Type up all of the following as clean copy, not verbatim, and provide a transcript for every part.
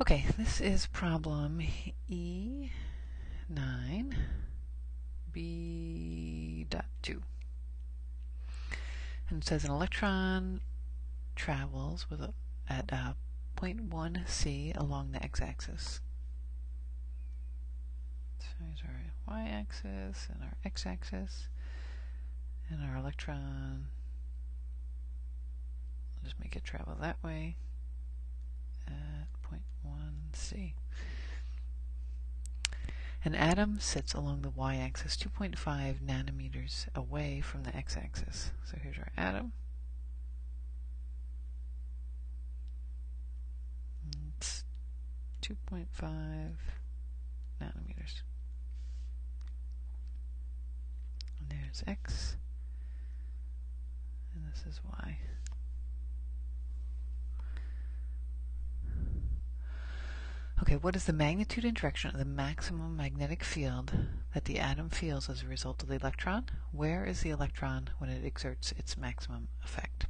Okay, this is problem E9B.2. And it says an electron travels at point 1 C along the x-axis. So here's our y-axis and our x-axis. And our electron, I'll just make it travel that way at point 1 C. An atom sits along the y-axis 2.5 nanometers away from the x-axis. So here's our atom. It's 2.5 nanometers. And there's x, and this is y. Okay, what is the magnitude and direction of the maximum magnetic field that the atom feels as a result of the electron? Where is the electron when it exerts its maximum effect?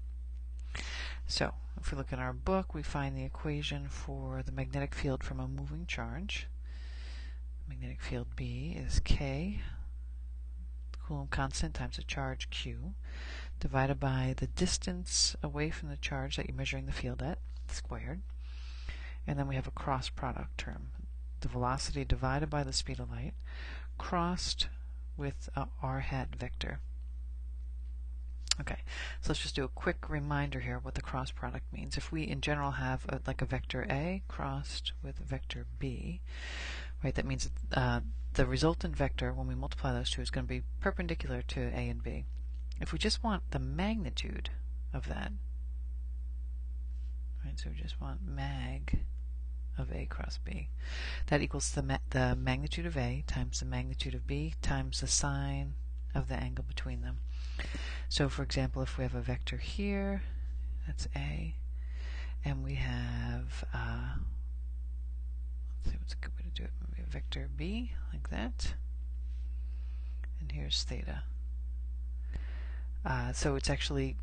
So, if we look in our book, we find the equation for the magnetic field from a moving charge. Magnetic field B is K, the Coulomb constant, times the charge Q, divided by the distance away from the charge that you're measuring the field at, squared. And then we have a cross product term. The velocity divided by the speed of light crossed with a r hat vector. Okay, so let's just do a quick reminder here what the cross product means. If we in general have like a vector A crossed with vector B, right, that means the resultant vector, when we multiply those two, is going to be perpendicular to A and B. If we just want the magnitude of that, right, so we just want mag of A cross B. That equals the magnitude of A times the magnitude of B times the sine of the angle between them. So for example, if we have a vector here, that's A, and we have, let's see what's a good way to do it, maybe a vector B, like that, and here's theta. So it's actually,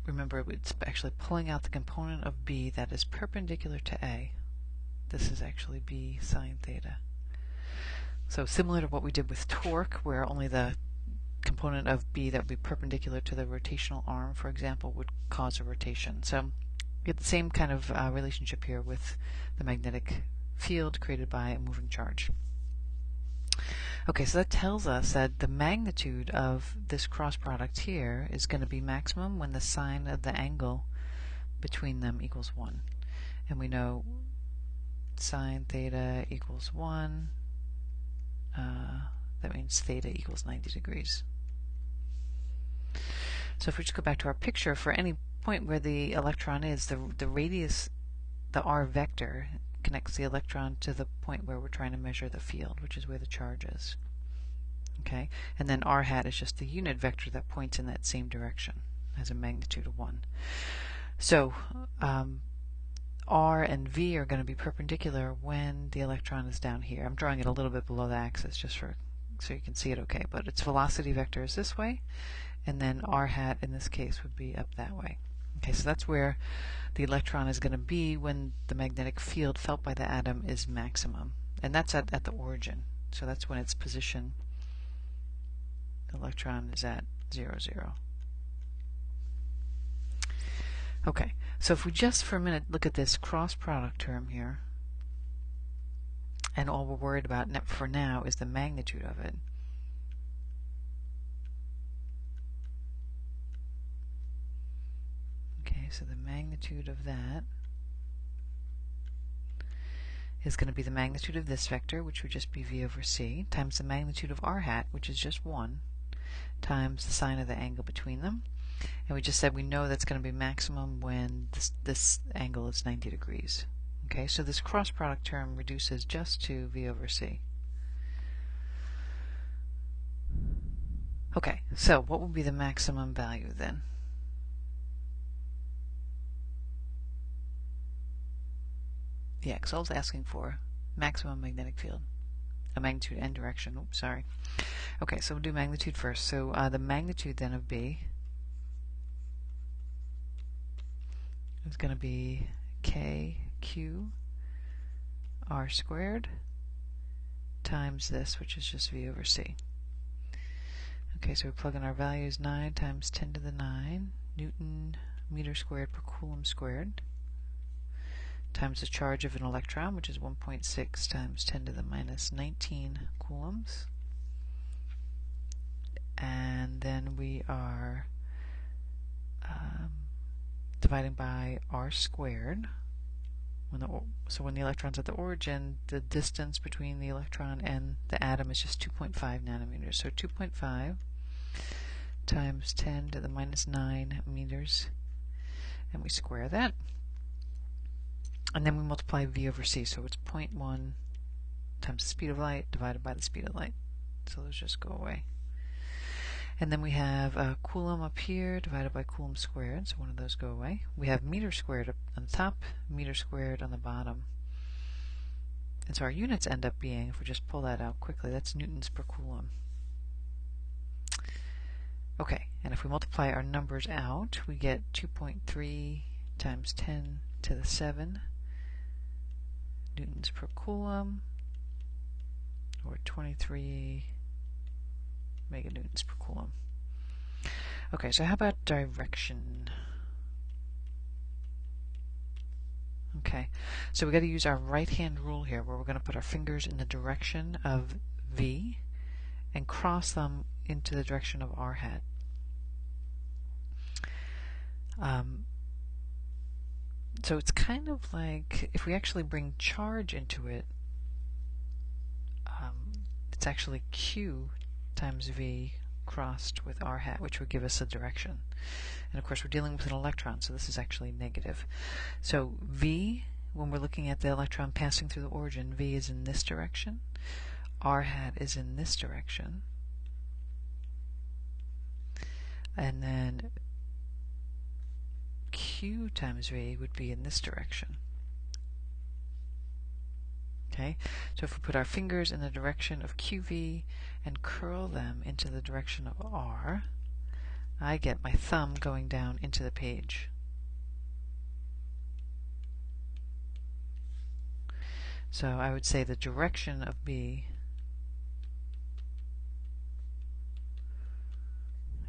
remember, it's actually pulling out the component of B that is perpendicular to A. This is actually B sine theta. So similar to what we did with torque, where only the component of B that would be perpendicular to the rotational arm, for example, would cause a rotation. So we get the same kind of relationship here with the magnetic field created by a moving charge. Okay, so that tells us that the magnitude of this cross product here is going to be maximum when the sine of the angle between them equals 1. And we know sine theta equals 1. That means theta equals 90 degrees. So if we just go back to our picture, for any point where the electron is, the radius, the r vector, connects the electron to the point where we're trying to measure the field, which is where the charge is. Okay, and then r hat is just the unit vector that points in that same direction, has a magnitude of 1. So r and v are going to be perpendicular when the electron is down here. I'm drawing it a little bit below the axis just so you can see it okay, but its velocity vector is this way, and then r hat in this case would be up that way. Okay, so that's where the electron is going to be when the magnetic field felt by the atom is maximum, and that's at the origin. So that's when its position, the electron is at 0, 0. Okay, so if we just for a minute look at this cross product term here, and all we're worried about for now is the magnitude of it. Okay, so the magnitude of that is going to be the magnitude of this vector, which would just be v over c, times the magnitude of r hat, which is just 1, times the sine of the angle between them. And we just said we know that's going to be maximum when this angle is 90 degrees. Okay, so this cross product term reduces just to v over c. Okay, so what would be the maximum value then? Yeah, because I was asking for maximum magnetic field, a magnitude and direction. Oops, sorry. Okay, so we'll do magnitude first. So the magnitude then of B is going to be KQ r squared times this, which is just v over c. Okay, so we plug in our values. 9 times 10 to the 9 Newton meter squared per coulomb squared times the charge of an electron, which is 1.6 times 10 to the minus 19 coulombs. And then we are dividing by r squared. So when the electron's at the origin, the distance between the electron and the atom is just 2.5 nanometers. So 2.5 times 10 to the minus 9 meters, and we square that. And then we multiply v over c, so it's 0.1 times the speed of light divided by the speed of light. So those just go away. And then we have coulomb up here divided by coulomb squared, so one of those go away. We have meter squared up on the top, meter squared on the bottom. And so our units end up being, if we just pull that out quickly, that's newtons per coulomb. Okay, and if we multiply our numbers out, we get 2.3 times 10 to the 7 newtons per coulomb, or 23 meganewtons per coulomb. Okay, so how about direction? Okay, so we've got to use our right-hand rule here, where we're going to put our fingers in the direction of v and cross them into the direction of r hat. So it's kind of like if we actually bring charge into it, it's actually q times v crossed with r hat, which would give us a direction. And of course we're dealing with an electron, so this is actually negative. So v, when we're looking at the electron passing through the origin, v is in this direction, r hat is in this direction, and then q times v would be in this direction. Okay, so if we put our fingers in the direction of qv and curl them into the direction of r, I get my thumb going down into the page. So I would say the direction of b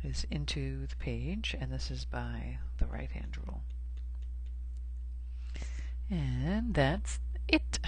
is into the page, and this is by the right-hand rule. And that's it.